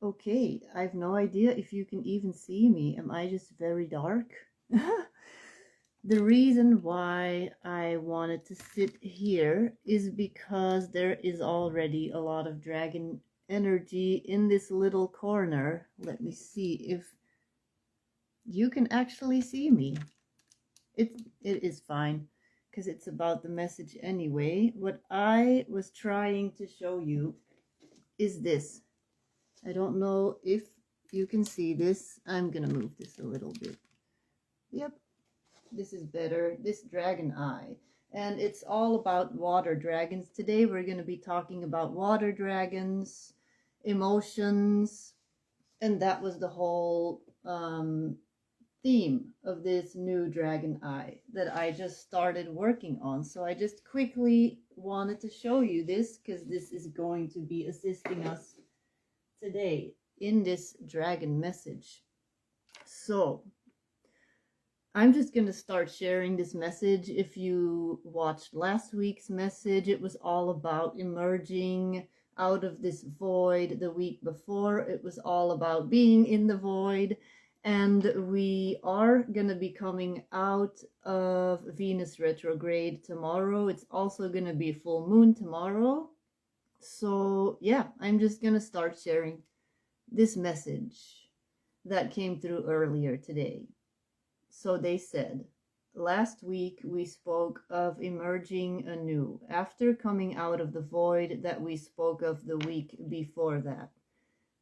Okay, I have no idea if you can even see me. Am I just very dark? The reason why I wanted to sit here is because there is already a lot of dragon energy in this little corner. Let me see if you can actually see me. It is fine because it's about the message anyway. What I was trying to show you is this. I don't know if you can see this. I'm gonna move this a little bit. Yep, this is better. This dragon eye. And it's all about water dragons. Today we're gonna be talking about water dragons, emotions, and that was the whole theme of this new dragon eye that I just started working on. So I just quickly wanted to show you this because this is going to be assisting us today in this dragon message. So I'm just going to start sharing this message. If you watched last week's message, it was all about emerging out of this void. The week before, it was all about being in the void. And we are going to be coming out of Venus retrograde tomorrow. It's also going to be full moon tomorrow. So yeah, I'm just going to start sharing this message that came through earlier today. So they said, last week we spoke of emerging anew after coming out of the void that we spoke of the week before that.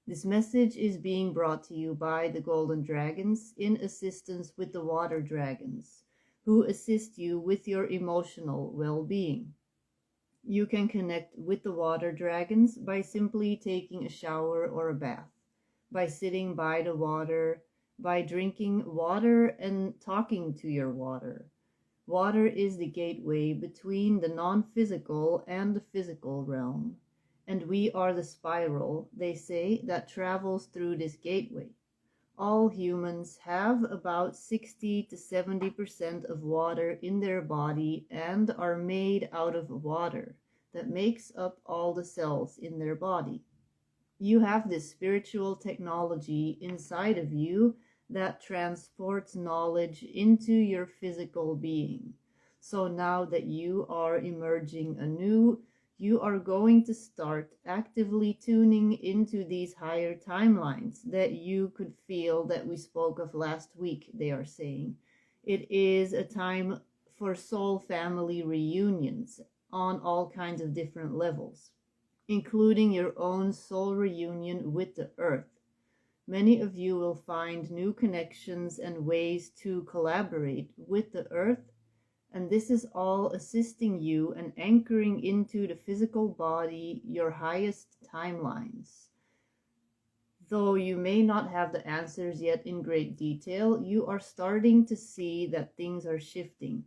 This message is being brought to you by the Golden Dragons in assistance with the Water Dragons, who assist you with your emotional well-being. You can connect with the Water Dragons by simply taking a shower or a bath, by sitting by the water, by drinking water and talking to your water. Water is the gateway between the non-physical and the physical realm. And we are the spiral, they say, that travels through this gateway. All humans have about 60 to 70% of water in their body and are made out of water that makes up all the cells in their body. You have this spiritual technology inside of you that transports knowledge into your physical being. So now that you are emerging anew, you are going to start actively tuning into these higher timelines that you could feel that we spoke of last week, they are saying. It is a time for soul family reunions on all kinds of different levels, including your own soul reunion with the earth. Many of you will find new connections and ways to collaborate with the earth, and this is all assisting you and anchoring into the physical body your highest timelines. Though you may not have the answers yet in great detail, you are starting to see that things are shifting.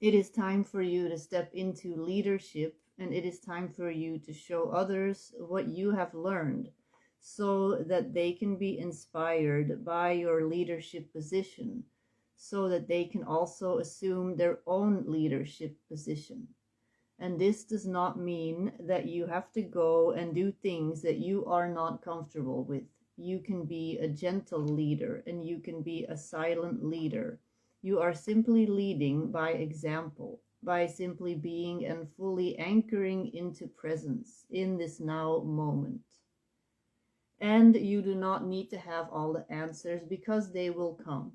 It is time for you to step into leadership, and it is time for you to show others what you have learned so that they can be inspired by your leadership position, so that they can also assume their own leadership position. And this does not mean that you have to go and do things that you are not comfortable with. You can be a gentle leader and you can be a silent leader. You are simply leading by example, by simply being and fully anchoring into presence in this now moment. And you do not need to have all the answers because they will come.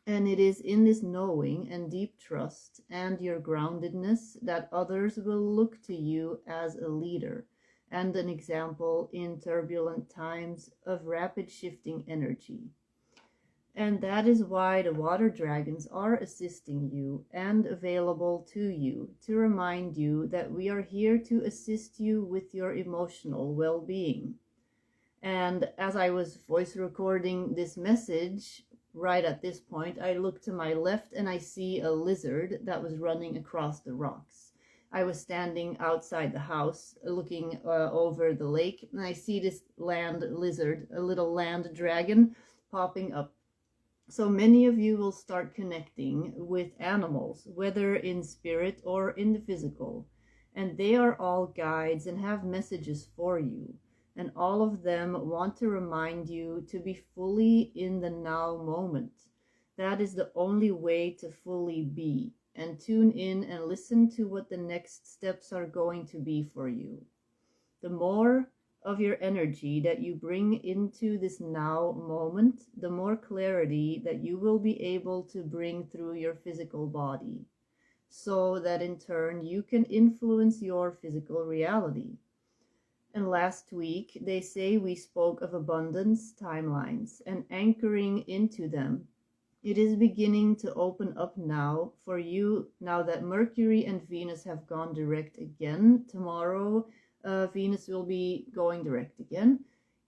And it is in this knowing and deep trust and your groundedness that others will look to you as a leader and an example in turbulent times of rapid shifting energy. And that is why the water dragons are assisting you and available to you to remind you that we are here to assist you with your emotional well-being. And as I was voice recording this message, right at this point, I look to my left and I see a lizard that was running across the rocks. I was standing outside the house looking over the lake, and I see this land lizard, a little land dragon, popping up. So many of you will start connecting with animals, whether in spirit or in the physical, and they are all guides and have messages for you. And all of them want to remind you to be fully in the now moment. That is the only way to fully be. And tune in and listen to what the next steps are going to be for you. The more of your energy that you bring into this now moment, the more clarity that you will be able to bring through your physical body, so that in turn you can influence your physical reality. And last week, they say we spoke of abundance timelines and anchoring into them. It is beginning to open up now for you, now that Mercury and Venus have gone direct again. Tomorrow, Venus will be going direct again.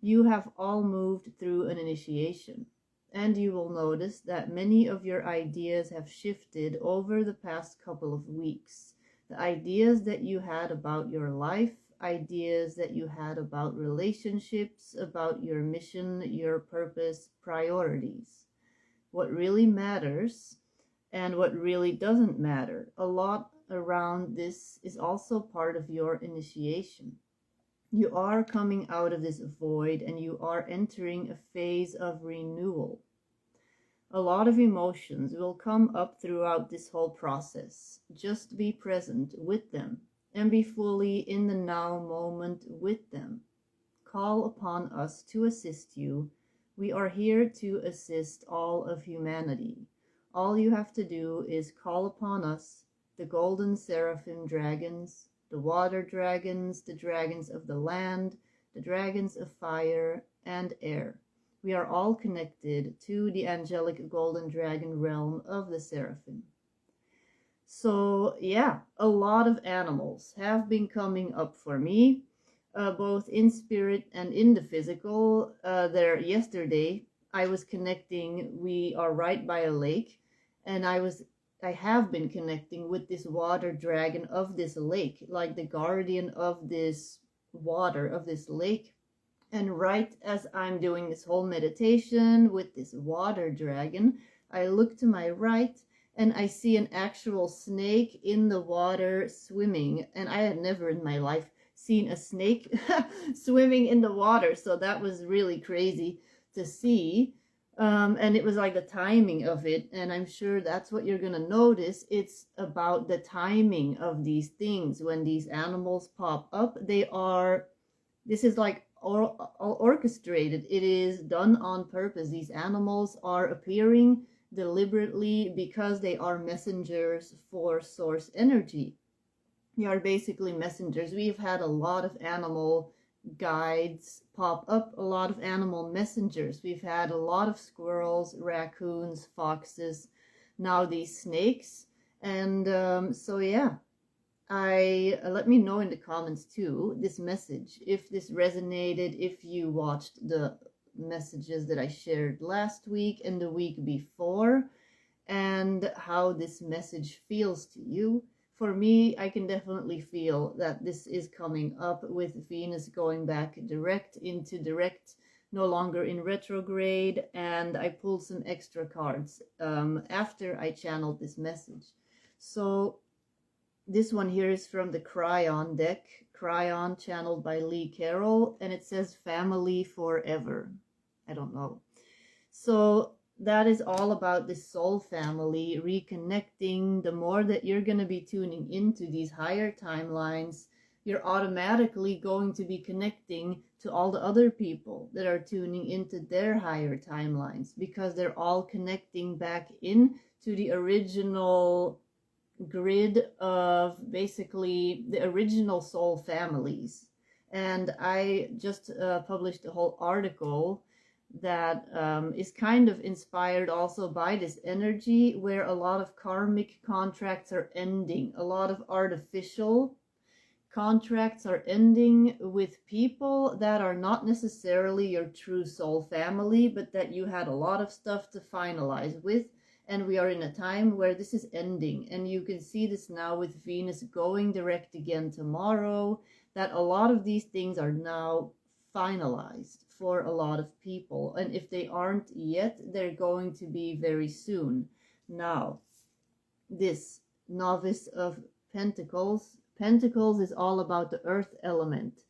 You have all moved through an initiation. And you will notice that many of your ideas have shifted over the past couple of weeks. The ideas that you had about your life, ideas that you had about relationships, about your mission, your purpose, priorities. What really matters and what really doesn't matter. A lot around this is also part of your initiation. You are coming out of this void and you are entering a phase of renewal. A lot of emotions will come up throughout this whole process. Just be present with them and be fully in the now moment with them. Call upon us to assist you. We are here to assist all of humanity. All you have to do is call upon us, the golden seraphim dragons, the water dragons, the dragons of the land, the dragons of fire and air. We are all connected to the angelic golden dragon realm of the seraphim. So yeah, a lot of animals have been coming up for me. Both in spirit and in the physical. There yesterday, I was connecting. We are right by a lake, and I have been connecting with this water dragon of this lake, like the guardian of this water of this lake. And right as I'm doing this whole meditation with this water dragon, I look to my right and I see an actual snake in the water swimming, and I had never in my life seen a snake swimming in the water, so that was really crazy to see. And it was like the timing of it, and I'm sure that's what you're gonna notice. It's about the timing of these things. When these animals pop up, this is like all orchestrated. It is done on purpose. These animals are appearing deliberately because they are messengers for source energy. They are basically messengers. We've had a lot of animal guides pop up, a lot of animal messengers. We've had a lot of squirrels, raccoons, foxes, now these snakes. And so yeah, let me know in the comments too, this message, if this resonated, if you watched the messages that I shared last week and the week before, and how this message feels to you. For me, I can definitely feel that this is coming up with Venus going back direct into direct, no longer in retrograde, and I pulled some extra cards after I channeled this message. So this one here is from the Cryon deck, Cryon channeled by Lee Carroll, and it says family forever. I don't know. So that is all about the soul family, reconnecting. The more that you're going to be tuning into these higher timelines, you're automatically going to be connecting to all the other people that are tuning into their higher timelines, because they're all connecting back in to the original grid of basically the original soul families. And I just published a whole article that is kind of inspired also by this energy, where a lot of karmic contracts are ending. A lot of artificial contracts are ending with people that are not necessarily your true soul family, but that you had a lot of stuff to finalize with. And we are in a time where this is ending. And you can see this now with Venus going direct again tomorrow, that a lot of these things are now finalized for a lot of people. And if they aren't yet, they're going to be very soon. Now, this Novice of Pentacles. Pentacles is all about the earth element.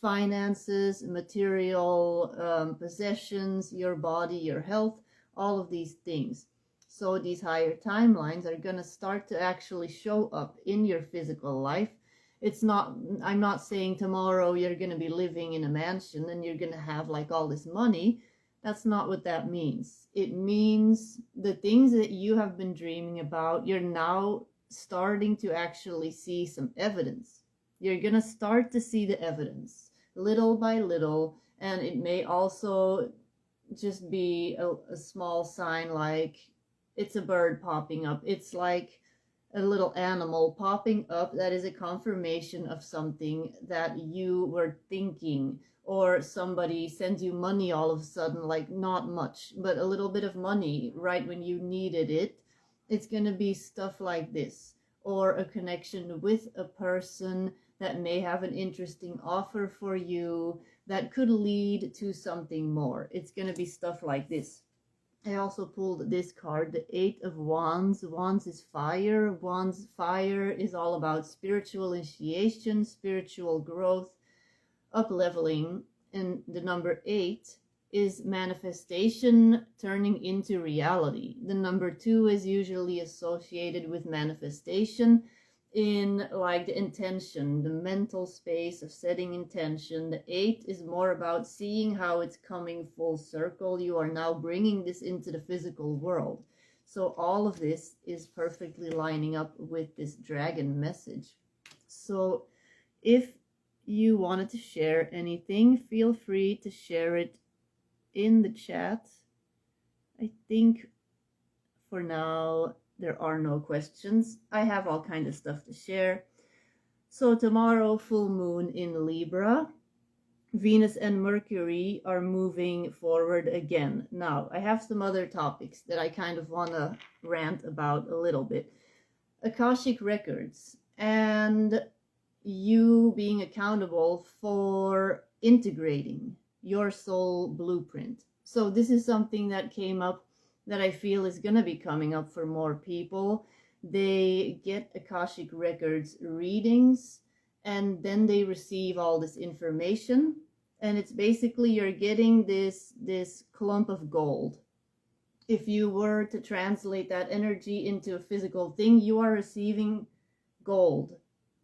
finances, material possessions, your body, your health, all of these things. So these higher timelines are going to start to actually show up in your physical life. I'm not saying tomorrow you're going to be living in a mansion and you're going to have like all this money. That's not what that means. It means the things that you have been dreaming about, you're now starting to actually see some evidence. You're going to start to see the evidence little by little, and it may also just be a small sign, like it's a bird popping up. It's like a little animal popping up that is a confirmation of something that you were thinking, or somebody sends you money all of a sudden, like not much, but a little bit of money right when you needed it. It's going to be stuff like this, or a connection with a person that may have an interesting offer for you that could lead to something more. It's going to be stuff like this. I also pulled this card, the 8 of Wands. Wands is fire. Wands fire is all about spiritual initiation, spiritual growth, up-leveling. And the number 8 is manifestation turning into reality. The number 2 is usually associated with manifestation in like the intention, the mental space of setting intention. The 8 is more about seeing how it's coming full circle. You are now bringing this into the physical world. So all of this is perfectly lining up with this dragon message. So if you wanted to share anything, feel free to share it in the chat. I think for now there are no questions. I have all kinds of stuff to share. So tomorrow, full moon in Libra. Venus and Mercury are moving forward again. Now, I have some other topics that I kind of want to rant about a little bit. Akashic records and you being accountable for integrating your soul blueprint. So this is something that came up that I feel is going to be coming up for more people. They get Akashic records readings and then they receive all this information, and it's basically you're getting this clump of gold. If you were to translate that energy into a physical thing, you are receiving gold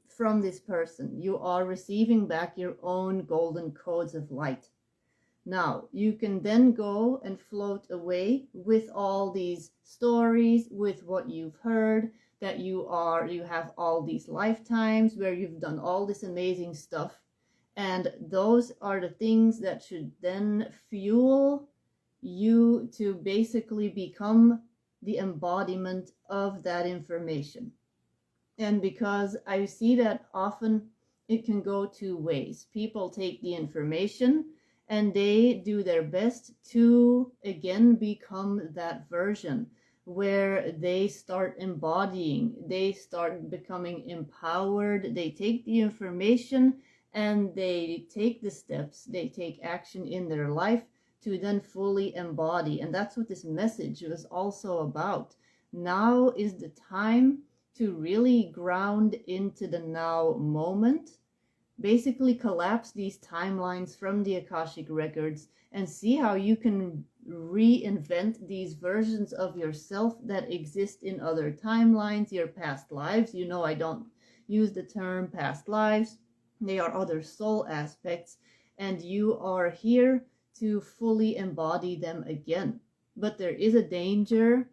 from this person. You are receiving back your own golden codes of light. Now, you can then go and float away with all these stories, with what you've heard, that you have all these lifetimes where you've done all this amazing stuff. And those are the things that should then fuel you to basically become the embodiment of that information. And because I see that often it can go two ways. People take the information and they do their best to, again, become that version where they start embodying, they start becoming empowered. They take the information and they take the steps, they take action in their life to then fully embody. And that's what this message was also about. Now is the time to really ground into the now moment. Basically collapse these timelines from the Akashic records and see how you can reinvent these versions of yourself that exist in other timelines, your past lives. You know, I don't use the term past lives. They are other soul aspects, and you are here to fully embody them again. But there is a danger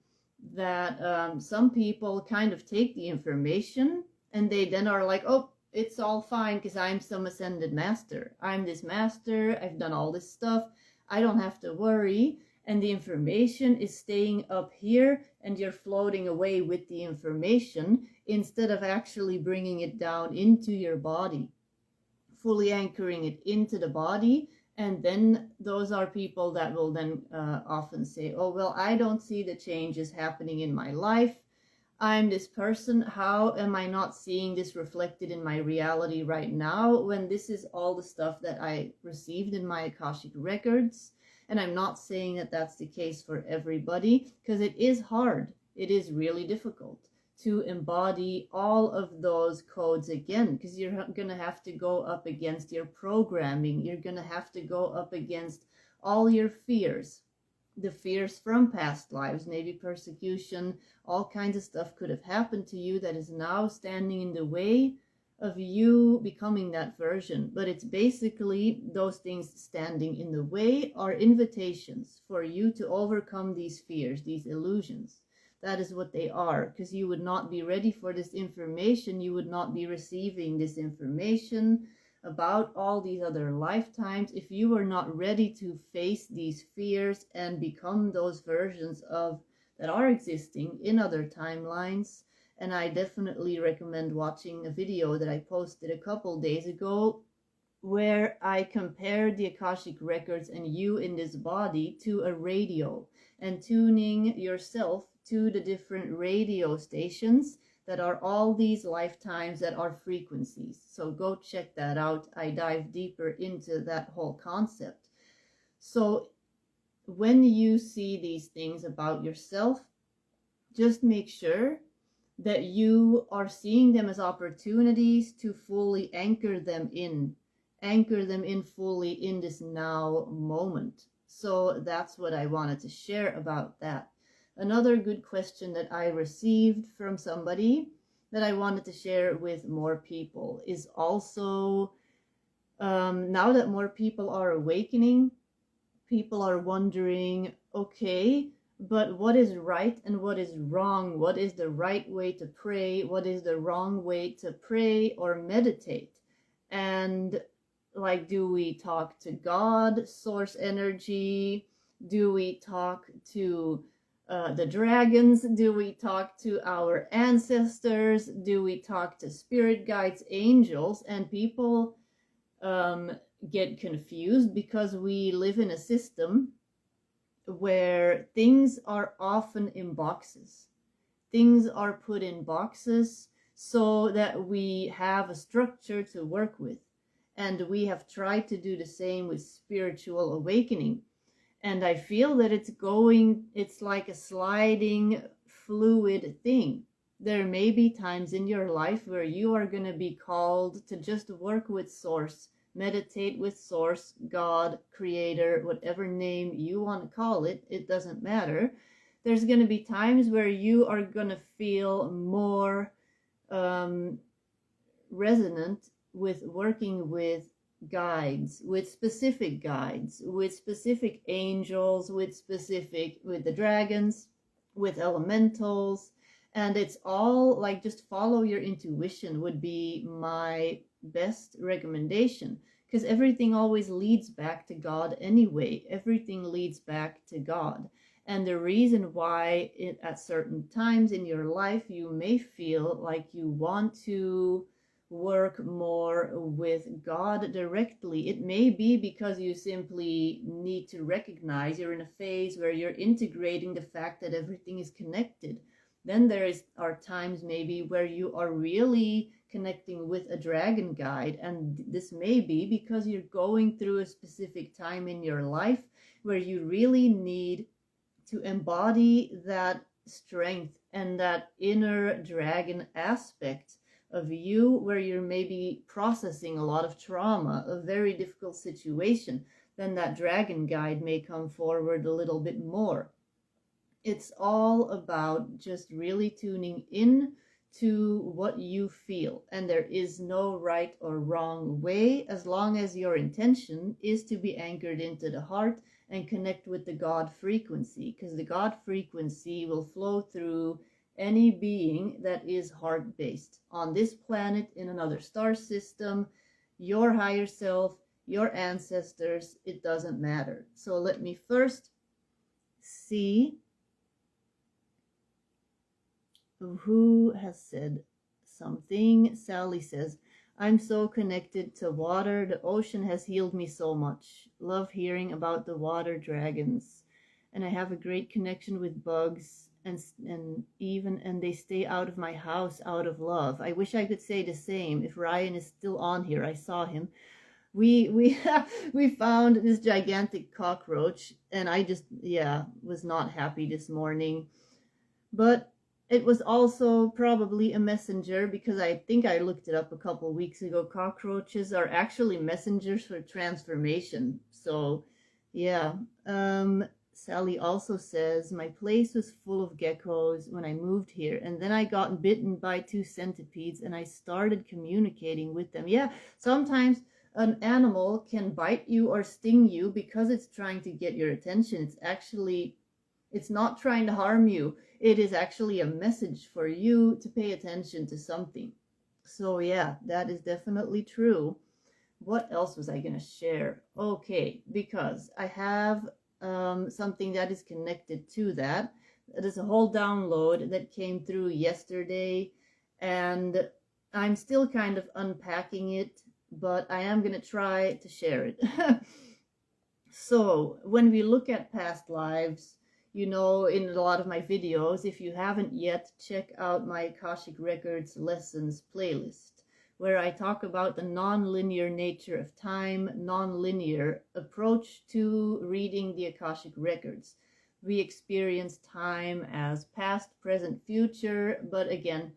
that some people kind of take the information and they then are like, oh, it's all fine because I'm some ascended master. I'm this master. I've done all this stuff. I don't have to worry. And the information is staying up here and you're floating away with the information instead of actually bringing it down into your body, fully anchoring it into the body. And then those are people that will then often say, oh, well, I don't see the changes happening in my life. I'm this person. How am I not seeing this reflected in my reality right now when this is all the stuff that I received in my Akashic records? And I'm not saying that that's the case for everybody, because it is hard. It is really difficult to embody all of those codes again, because you're going to have to go up against your programming. You're going to have to go up against all your fears, the fears from past lives, maybe persecution, all kinds of stuff could have happened to you that is now standing in the way of you becoming that version. But it's basically those things standing in the way are invitations for you to overcome these fears, these illusions. That is what they are, because you would not be ready for this information. You would not be receiving this information about all these other lifetimes if you were not ready to face these fears and become those versions of that are existing in other timelines. And I definitely recommend watching a video that I posted a couple days ago where I compared the Akashic records and you in this body to a radio, and tuning yourself to the different radio stations that are all these lifetimes that are frequencies. So go check that out. I dive deeper into that whole concept. So when you see these things about yourself, just make sure that you are seeing them as opportunities to fully anchor them in fully in this now moment. So that's what I wanted to share about that. Another good question that I received from somebody that I wanted to share with more people is also, now that more people are awakening, people are wondering, okay, but what is right and what is wrong? What is the right way to pray? What is the wrong way to pray or meditate? And like, do we talk to God, source energy? Do we talk to the dragons? Do we talk to our ancestors? Do we talk to spirit guides, angels? And people get confused because we live in a system where things are often in boxes. Things are put in boxes so that we have a structure to work with. And we have tried to do the same with spiritual awakening. And I feel that it's like a sliding fluid thing. There may be times in your life where you are going to be called to just work with source, meditate with source, God, creator, whatever name you want to call it, it doesn't matter. There's going to be times where you are going to feel more resonant with working with guides, with specific angels, with the dragons, with elementals. And it's all like, just follow your intuition would be my best recommendation, because everything always leads back to God anyway. Everything leads back to God. And the reason why at certain times in your life you may feel like you want to work more with God directly, it may be because you simply need to recognize you're in a phase where you're integrating the fact that everything is connected. Then are times maybe where you are really connecting with a dragon guide, and this may be because you're going through a specific time in your life where you really need to embody that strength and that inner dragon aspect of you, where you're maybe processing a lot of trauma, a very difficult situation. Then that dragon guide may come forward a little bit more. It's all about just really tuning in to what you feel, and there is no right or wrong way, as long as your intention is to be anchored into the heart and connect with the God frequency, because the God frequency will flow through any being that is heart-based on this planet, in another star system, your higher self, your ancestors, it doesn't matter. So let me first see who has said something. Sally says, I'm so connected to water. The ocean has healed me so much. Love hearing about the water dragons. And I have a great connection with bugs, and they stay out of my house out of love. I wish I could say the same. If Ryan is still on here, I saw him. We found this gigantic cockroach, and I just was not happy this morning. But it was also probably a messenger, because I think I looked it up a couple weeks ago. Cockroaches are actually messengers for transformation. So, yeah. Sally also says, my place was full of geckos when I moved here, and then I got bitten by 2 centipedes and I started communicating with them. Yeah, sometimes an animal can bite you or sting you because it's trying to get your attention. It's not trying to harm you. It is actually a message for you to pay attention to something. So yeah, that is definitely true. What else was I going to share? Okay, because I have something that is connected to that. It is a whole download that came through yesterday, and I'm still kind of unpacking it, but I am going to try to share it. So when we look at past lives, in a lot of my videos, if you haven't yet, check out my Akashic Records Lessons playlist, where I talk about the non-linear nature of time, non-linear approach to reading the Akashic Records. We experience time as past, present, future, but again,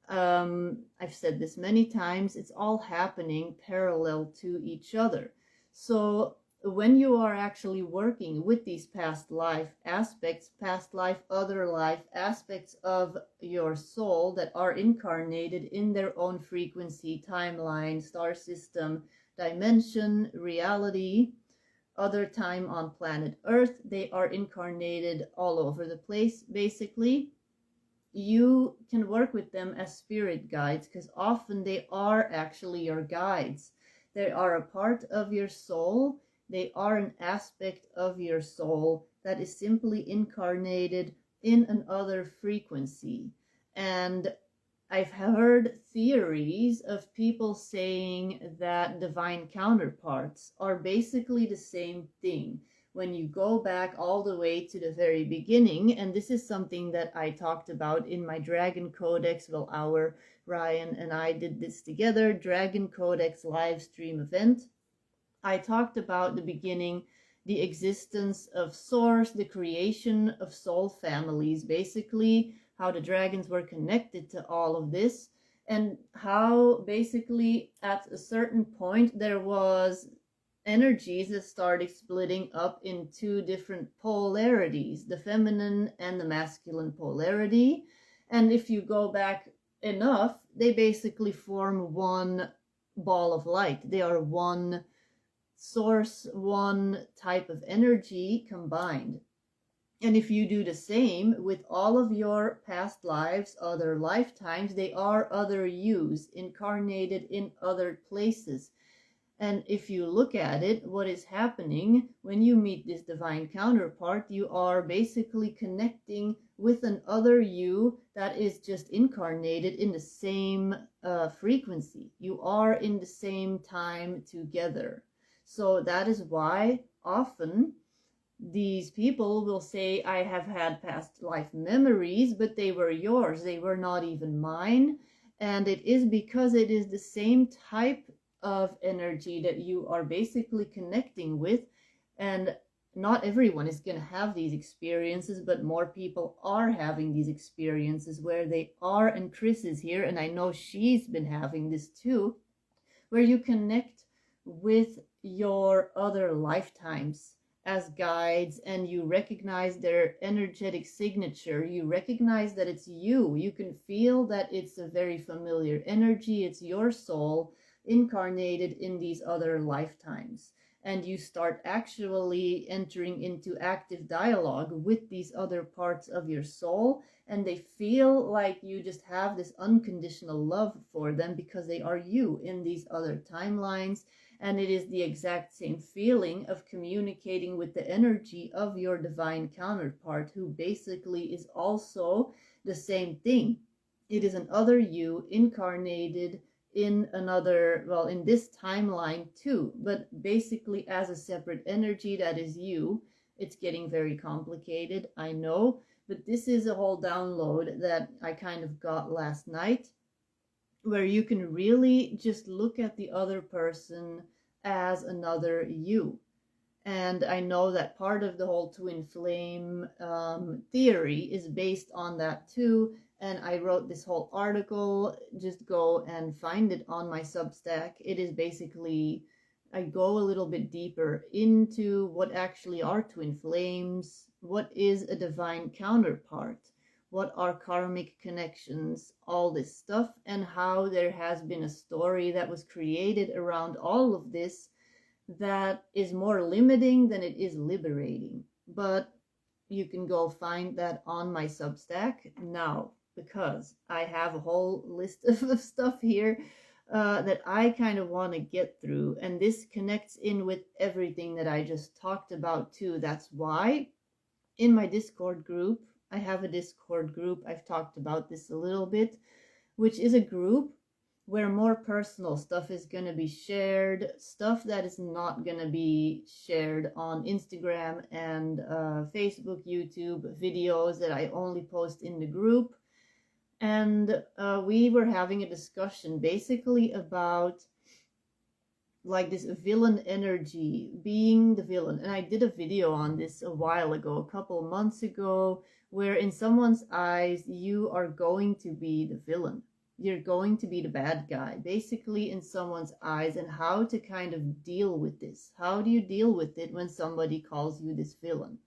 I've said this many times, it's all happening parallel to each other. So when you are actually working with these past life aspects, past life, other life aspects of your soul that are incarnated in their own frequency, timeline, star system, dimension, reality, other time on planet Earth, they are incarnated all over the place, basically. You can work with them as spirit guides, because often they are actually your guides. They are a part of your soul. They are an aspect of your soul that is simply incarnated in another frequency. And I've heard theories of people saying that divine counterparts are basically the same thing. When you go back all the way to the very beginning, and this is something that I talked about in my Dragon Codex, Ryan and I did this together, Dragon Codex live stream event. I talked about the beginning, the existence of Source, the creation of soul families, basically how the dragons were connected to all of this, and how basically at a certain point there was energies that started splitting up in 2 different polarities, the feminine and the masculine polarity. And if you go back enough, they basically form one ball of light. They are one source, one type of energy combined. And if you do the same with all of your past lives, other lifetimes, they are other yous incarnated in other places. And if you look at it, what is happening when you meet this divine counterpart, you are basically connecting with an other you that is just incarnated in the same frequency. You are in the same time together. So that is why often these people will say, I have had past life memories, but they were yours. They were not even mine. And it is because it is the same type of energy that you are basically connecting with. And not everyone is going to have these experiences, but more people are having these experiences where they are. And Chris is here, and I know she's been having this too, where you connect with your other lifetimes as guides, and you recognize their energetic signature. You recognize that it's you. You can feel that it's a very familiar energy. It's your soul incarnated in these other lifetimes. And you start actually entering into active dialogue with these other parts of your soul, and they feel like you just have this unconditional love for them because they are you in these other timelines. And it is the exact same feeling of communicating with the energy of your divine counterpart, who basically is also the same thing. It is an other you incarnated in another, well, in this timeline too, but basically as a separate energy that is you. It's getting very complicated, I know, but this is a whole download that I kind of got last night, where you can really just look at the other person as another you. And I know that part of the whole twin flame theory is based on that too. and I wrote this whole article. Just go and find it on my Substack. It is basically, I go a little bit deeper into what actually are twin flames, what is a divine counterpart, what are karmic connections, all this stuff, and how there has been a story that was created around all of this that is more limiting than it is liberating. But you can go find that on my Substack now, because I have a whole list of stuff here that I kind of want to get through. And this connects in with everything that I just talked about too. That's why in my Discord group, I have a Discord group. I've talked about this a little bit, which is a group where more personal stuff is going to be shared, stuff that is not going to be shared on Instagram and Facebook, YouTube, videos that I only post in the group. And we were having a discussion basically about like this villain energy, being the villain. And I did a video on this a while ago, a couple months ago, where in someone's eyes, you are going to be the villain. You're going to be the bad guy, basically, in someone's eyes, and how to kind of deal with this. How do you deal with it when somebody calls you this villain?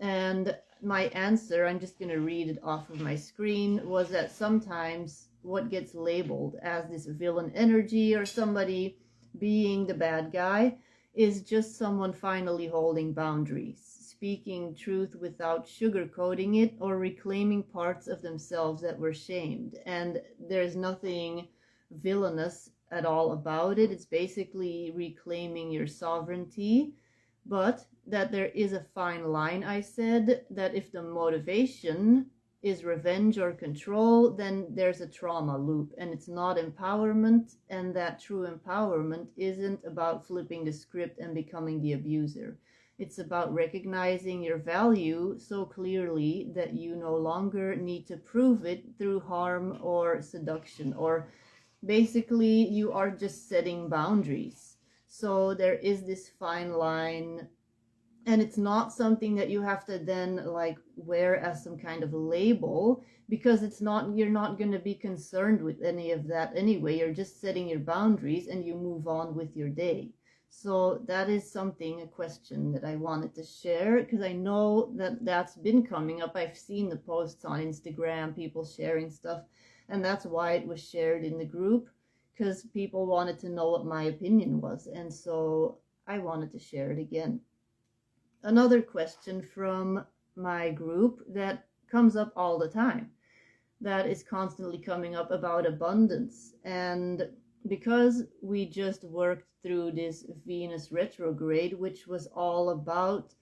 And my answer, I'm just going to read it off of my screen, was that sometimes what gets labeled as this villain energy or somebody being the bad guy is just someone finally holding boundaries, speaking truth without sugarcoating it, or reclaiming parts of themselves that were shamed. And there's nothing villainous at all about it. It's basically reclaiming your sovereignty, but that there is a fine line. I said that if the motivation is revenge or control, then there's a trauma loop, and it's not empowerment. And that true empowerment isn't about flipping the script and becoming the abuser. It's about recognizing your value so clearly that you no longer need to prove it through harm or seduction, or basically you are just setting boundaries. So there is this fine line, and it's not something that you have to then like wear as some kind of label, because it's not, you're not going to be concerned with any of that anyway. You're just setting your boundaries and you move on with your day. So that is something, a question that I wanted to share, because I know that that's been coming up. I've seen the posts on Instagram, people sharing stuff, and that's why it was shared in the group, because people wanted to know what my opinion was, and so I wanted to share it again. Another question from my group that comes up all the time, that is constantly coming up, about abundance. And because we just worked through this Venus retrograde, which was all about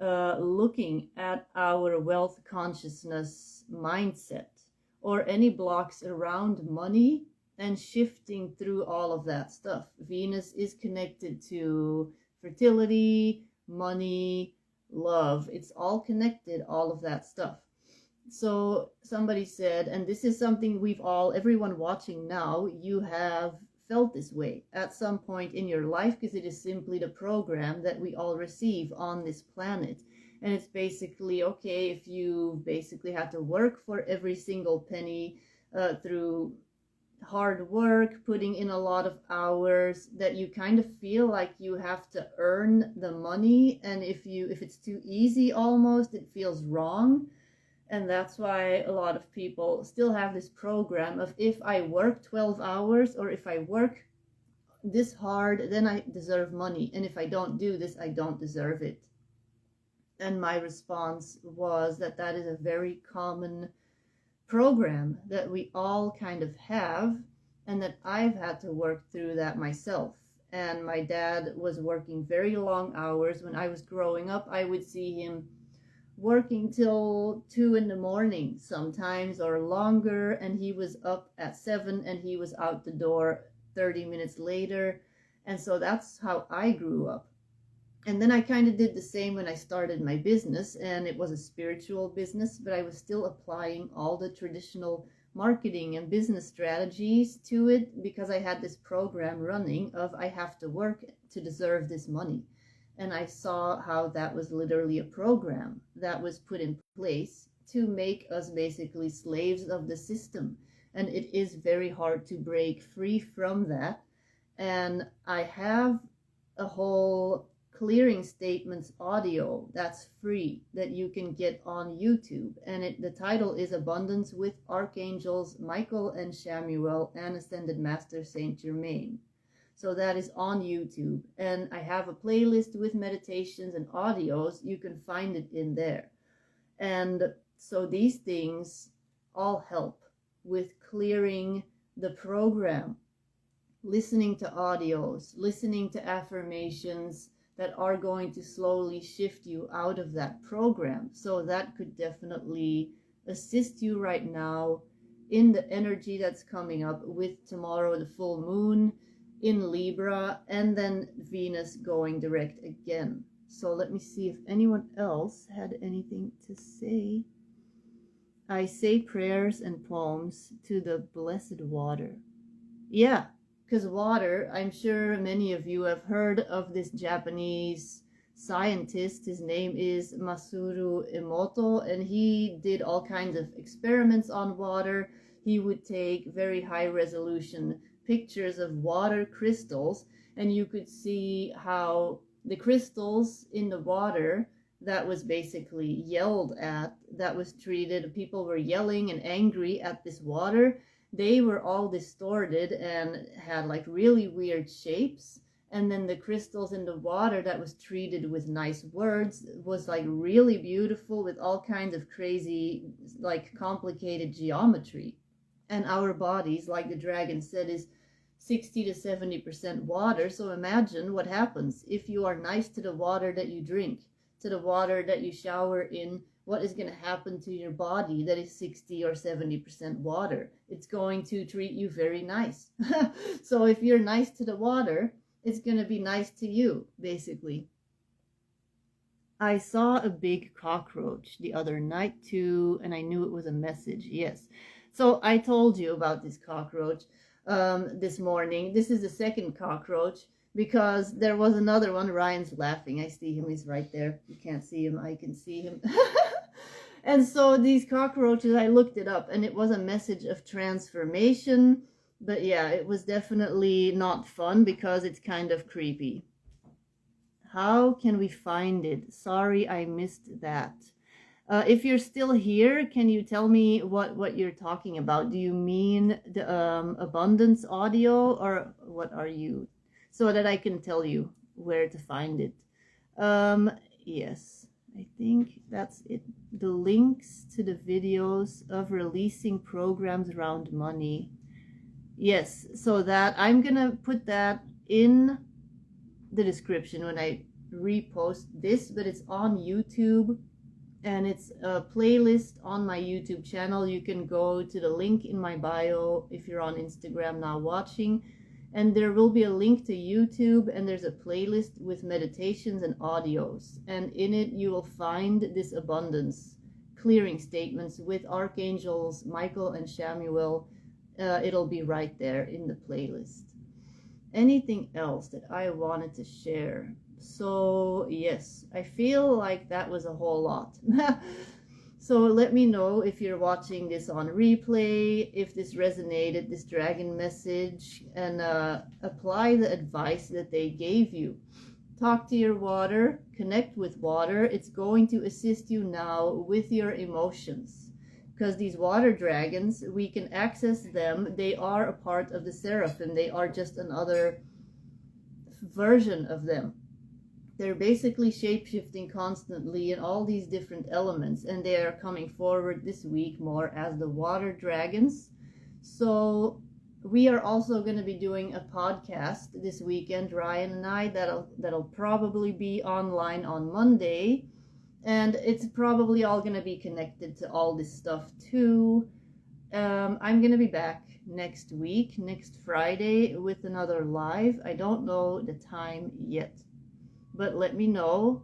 looking at our wealth consciousness mindset, or any blocks around money, and shifting through all of that stuff. Venus is connected to fertility, money, love. It's all connected, all of that stuff. So somebody said, and this is something we've all, everyone watching now, you have felt this way at some point in your life, because it is simply the program that we all receive on this planet. And it's basically, okay, if you basically have to work for every single penny through hard work, putting in a lot of hours, that you kind of feel like you have to earn the money. And if it's too easy, almost, it feels wrong. And that's why a lot of people still have this program of, if I work 12 hours, or if I work this hard, then I deserve money. And if I don't do this, I don't deserve it. And my response was that that is a very common program that we all kind of have, and that I've had to work through that myself. And my dad was working very long hours. When I was growing up, I would see him working till 2 a.m. sometimes, or longer, and he was up at 7 and he was out the door 30 minutes later. And so that's how I grew up. And then I kind of did the same when I started my business, and it was a spiritual business, but I was still applying all the traditional marketing and business strategies to it, because I had this program running of, I have to work to deserve this money. And I saw how that was literally a program that was put in place to make us basically slaves of the system. And it is very hard to break free from that. And I have a whole clearing statements audio that's free that you can get on YouTube, and the title is Abundance with Archangels Michael and Samuel and Ascended Master Saint Germain. So that is on YouTube, and I have a playlist with meditations and audios. You can find it in there. And so these things all help with clearing the program, listening to audios, listening to affirmations that are going to slowly shift you out of that program. So that could definitely assist you right now in the energy that's coming up with tomorrow, the full moon in Libra, and then Venus going direct again. So let me see if anyone else had anything to say. I say prayers and poems to the blessed water. Yeah. Because water, I'm sure many of you have heard of this Japanese scientist. His name is Masaru Emoto, and he did all kinds of experiments on water. He would take very high resolution pictures of water crystals, and you could see how the crystals in the water that was basically yelled at, that was treated, people were yelling and angry at this water, they were all distorted and had like really weird shapes. And then the crystals in the water that was treated with nice words was like really beautiful with all kinds of crazy, like complicated geometry. And our bodies, like the dragon said, is 60 to 70% water. So imagine what happens if you are nice to the water that you drink, to the water that you shower in. What is going to happen to your body that is 60 or 70% water? It's going to treat you very nice. So if you're nice to the water, it's going to be nice to you, basically. I saw a big cockroach the other night too, and I knew it was a message. Yes. So I told you about this cockroach this morning. This is the second cockroach, because there was another one. Ryan's laughing. I see him. He's right there. You can't see him. I can see him. And so these cockroaches, I looked it up, and it was a message of transformation. But yeah, it was definitely not fun because it's kind of creepy. How can we find it? Sorry, I missed that. If you're still here, can you tell me what you're talking about? Do you mean the abundance audio, or what are you? So that I can tell you where to find it. Yes, I think that's it. The links to the videos of releasing programs around money. Yes, so that I'm gonna put that in the description when I repost this, but it's on YouTube, and it's a playlist on my YouTube channel. You can go to the link in my bio if you're on Instagram now watching, and there will be a link to YouTube, and there's a playlist with meditations and audios, and in it you will find this abundance clearing statements with archangels Michael and Samuel. It'll be right there in the playlist. Anything else that I wanted to share? So yes, I feel like that was a whole lot. So let me know if you're watching this on replay, if this resonated, this dragon message, and apply the advice that they gave you. Talk to your water, connect with water. It's going to assist you now with your emotions, because these water dragons, we can access them. They are a part of the seraphim. They are just another version of them. They're basically shape-shifting constantly in all these different elements, and they are coming forward this week more as the water dragons. So we are also going to be doing a podcast this weekend, Ryan and I, that'll probably be online on Monday, and it's probably all going to be connected to all this stuff too. I'm going to be back next week, next Friday, with another live. I don't know the time yet, but let me know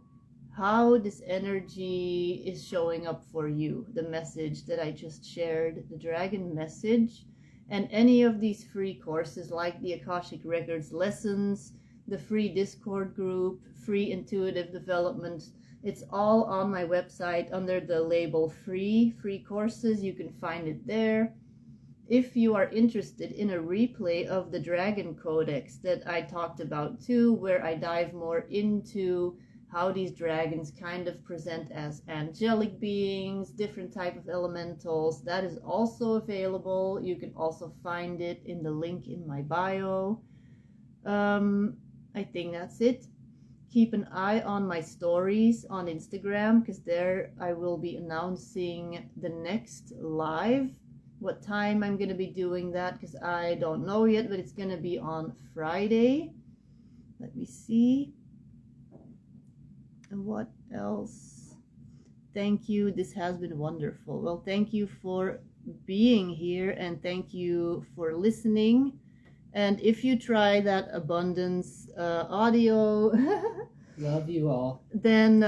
how this energy is showing up for you. The message that I just shared, the dragon message, and any of these free courses like the Akashic Records lessons, the free Discord group, free intuitive development. It's all on my website under the label free courses. You can find it there. If you are interested in a replay of the Dragon Codex that I talked about too, where I dive more into how these dragons kind of present as angelic beings, different type of elementals, that is also available. You can also find it in the link in my bio. I think that's it. Keep an eye on my stories on Instagram, because there I will be announcing the next live. What time I'm going to be doing that, because I don't know yet, but it's going to be on Friday. Let me see. And what else? Thank you. This has been wonderful. Well, thank you for being here, and thank you for listening. And if you try that abundance audio, love you all, then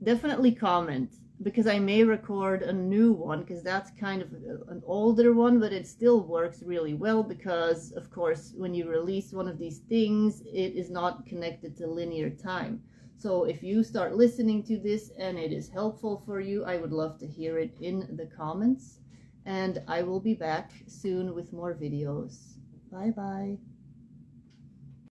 definitely comment, because I may record a new one, because that's kind of an older one, but it still works really well, because of course when you release one of these things, it is not connected to linear time. So if you start listening to this and it is helpful for you, I would love to hear it in the comments. And I will be back soon with more videos. Bye bye.